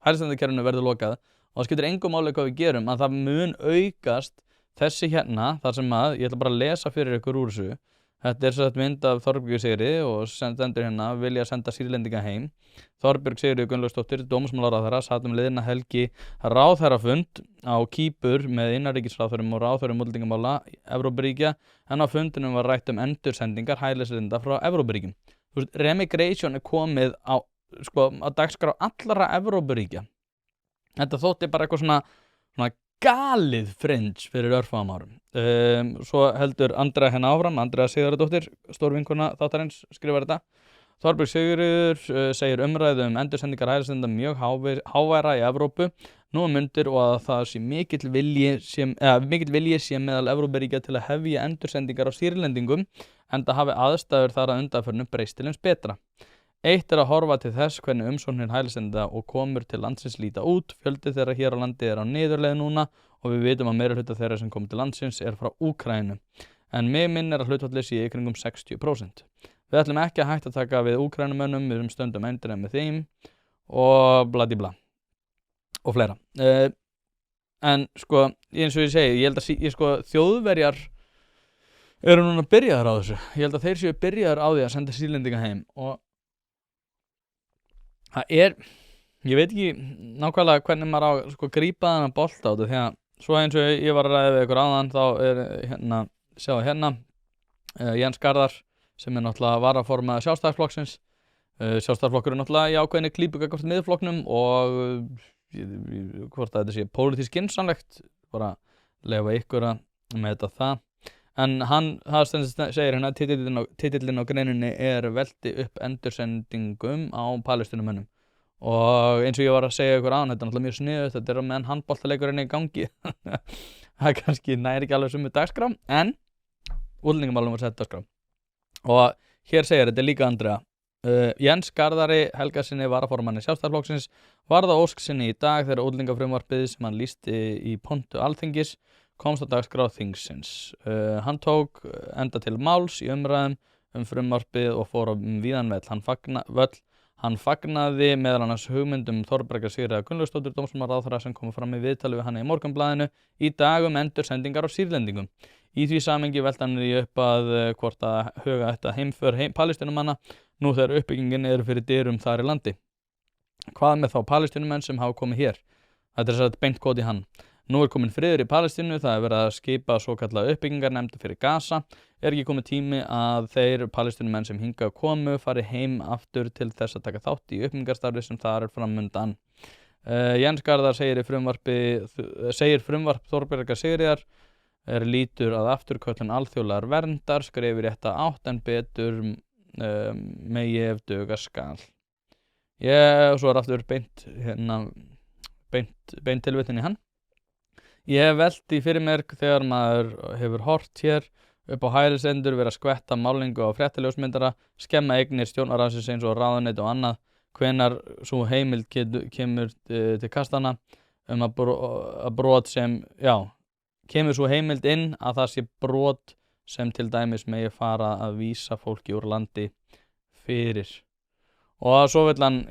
hælisleitendakerfinu verður lokað og það skiptir engu máli hvað við gerum að það mun aukast þessi hérna þar sem að, ég ætla bara að lesa fyrir ykkur úr þessu. Þetta er svo mynd af Þorbjörgu Sigri og stendur hérna vilja senda Sýrlendinga heim. Þorbjörg Sigríður Gunnlaugsdóttir, dómsmálaráðherra, sat liðina helgi ráðherrafund á Kýpur með innanríkisráðherrum og ráðherrum útlendingamála Evrópuríkja en á fundinum var rætt endursendingar hælisleitenda frá Evrópuríkjum. Remigration er komið á dagskrá allra Evrópuríkja. Þetta þótti bara eitthvað svona galið fringe fyrir örfáum árum. Svo heldur Andrea hérna áfram, Andrea Sigurðardóttir, stórvinkona þáttarins, skrifar þetta. Þorbjörg Sigríður segir umræðu endursendingar hælisleitenda mjög háværa í Evrópu nú mundir og að það sé mikill vilji sé meðal Evrópuríkja til að hefja endursendingar á Sýrlendingum enda hafi aðstæður þar að undanförnu breyst til eins betra. Eitt er að horfa til þess hvernig umsóknir hælisleitenda og komur til landsins líta út. Fjöldi þeirra hér á landi er á niðurleið núna og við vitum að meira hluta þeirra sem kom til landsins er frá Úkraínu. En mig minnir að hlutfallið sé í kringum 60%. Við ætlum ekki að hætta að taka við Úkrænumönnum, við stöndum endur með þeim og bladibla og fleira. En eins og ég segi, ég held að þjóðverjar eru núna byrjaðar á þessu. Ég held að þeir séu byrjaðar á því að senda Sýrlendinga heim og það ég veit ekki nákvæmlega hvernig maður á grípa þennan bolta á þetta því að svo eins og ég var að ræða við ykkur áðan þá er hérna Jens Garðar sem er náttúrulega varaformaður Sjálfstæðisflokksins. Sjálfstæðisflokkur er náttúrulega í ákveðinni klípu gagnvart Miðflokknum og hvort að þetta sé pólitískt skynsamlegt, bara leyfa ykkur að meta það. En það segir hérna titillinn á greininni er velti upp endursendingum á Palestínumönnum. Og eins og ég var að segja ykkur án, þetta er náttúrulega mjög sniðugt, þetta er meðan handboltaleikurinn í gangi. Það kannski næri ekki alveg sumu dagskrá, en útlendingamálum var sett dagskrá. Og hér segir þetta líka Andrea. Jens Garðari Helgasyni varaformanni Sjálfstæðisflokksins varð á ósk sinni í dag þegar útlendingafrumvarpið sem hann lýsti í pontu Alþingis komst á dagskrá þingsins. Hann tók enda til máls í umræðum frumvarpið og fór á víðan völl. Hann fagnaði meðal annars hugmyndum Þorbjargar Sigríðar Gunnlaugsdóttur dómsmálaráðherra sem komu fram í viðtali við hann í Morgunblaðinu í dag endursendingar á Sýrlendingum. Í því samhengi velti hann upp að hvort að huga ætti að heimför Palestínumanna nú þegar uppbyggingin eru fyrir dyrum þar í landi. Hvað með þá Palestínumenn sem hafa komið hér? Þetta er satt beint kvot í hann. Nú er komin friður í Palestínu, það er verið að skipa svokallað uppbyggingarnefnd fyrir Gaza. Er ekki komið tími að þeir Palestínumenn sem hingað komu fari heim aftur til þess að taka þátt í uppbyggingarstarfi sem það er framundan. Jens Garðar segir frumvarp Þorbjargar Sigríðar lítur að afturköllun alþjóðlegar verndar, skrifir rétta átt en betur megi ef duga skal. Svo er aftur beint tilvitnun í hann. Ég velti fyrir mér þegar maður hefur hort hér upp á hælisleitendur vera að skvetta málingu á fréttaljósmyndara, skemma eignir stjórnarráðsins eins og ráðuneyti og annað, hvenær sú heimild kemur til kastana að brot sem, kemur svo heimild inn að það sé brot sem til dæmis megi fara að vísa fólki úr landi fyrir. Og svo vill hann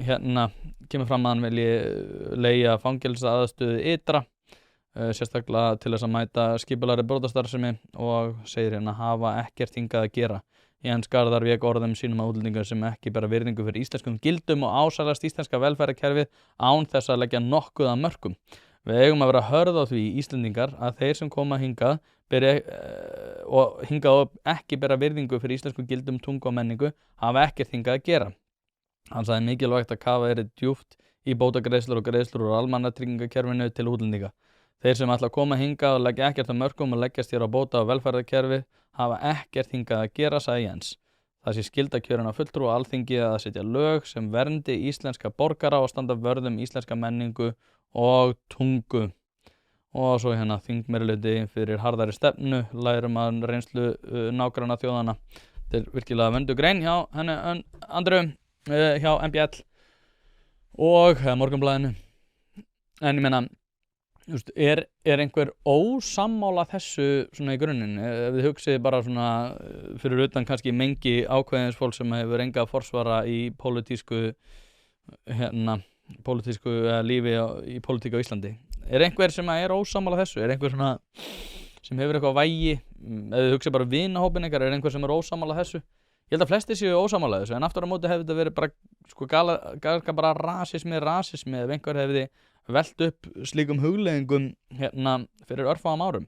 kemur fram að hann vilji leigja fangelsaðstöðu ytra, sérstaklega til þess að mæta skipulagðri brotastarfsemi og segir hafa ekkert hingað að gera. Jens Garðar vék orðum sínum að útlendingar sem ekki bera virðingu fyrir íslenskum gildum og ásælast íslenska velferðarkerfið án þess að leggja nokkuð að mörkum. Við eigum að vera hörð á því Íslendingar að þeir sem koma hingað og ekki bera virðingu fyrir íslenskum gildum, tungu og menningu hafa ekkert hingað að gera. Hann sagði mikilvægt að kafa djúpt í bótagreiðslur og greiðslur úr almannatryggingakerfinu til útlendinga. Þeir sem ætla að koma hingað og leggja ekkert að mörkum og leggjast hér á bóta og velferðarkerfið hafa ekkert hingað að gera, sagði Jens. Það sé skylda kjörinna fulltrúa á Alþingi að setja lög sem verndi íslenska borgara og standa vörð íslenska menningu og tungu. Og svo þingmeirihluti fyrir harðari stefnu, lærum að reynslu nágranna þjóðana. Þetta er virkilega vöndu grein hjá henni Andreu, hjá MBL og Morgunblaðinu. En ég meina, er einhver ósammála þessu svona í grunninn? Við hugsið bara svona fyrir utan kannski mengi ákveðins fólk sem hefur enga forsvara í pólitísku pólitísku lífi í pólitík á Íslandi. Er einhver sem er ósammála þessu? Er einhver svona sem hefur eitthvað vægi? Ef þið hugsa bara vinahópin ykkar, er einhver sem er ósammála þessu? Ég held að flestir séu ósammála þessu, en aftur á móti hefði þetta verið bara sko galka bara rasismi ef einhver hefði velt upp slíkum hugleiðingum fyrir örfáum árum.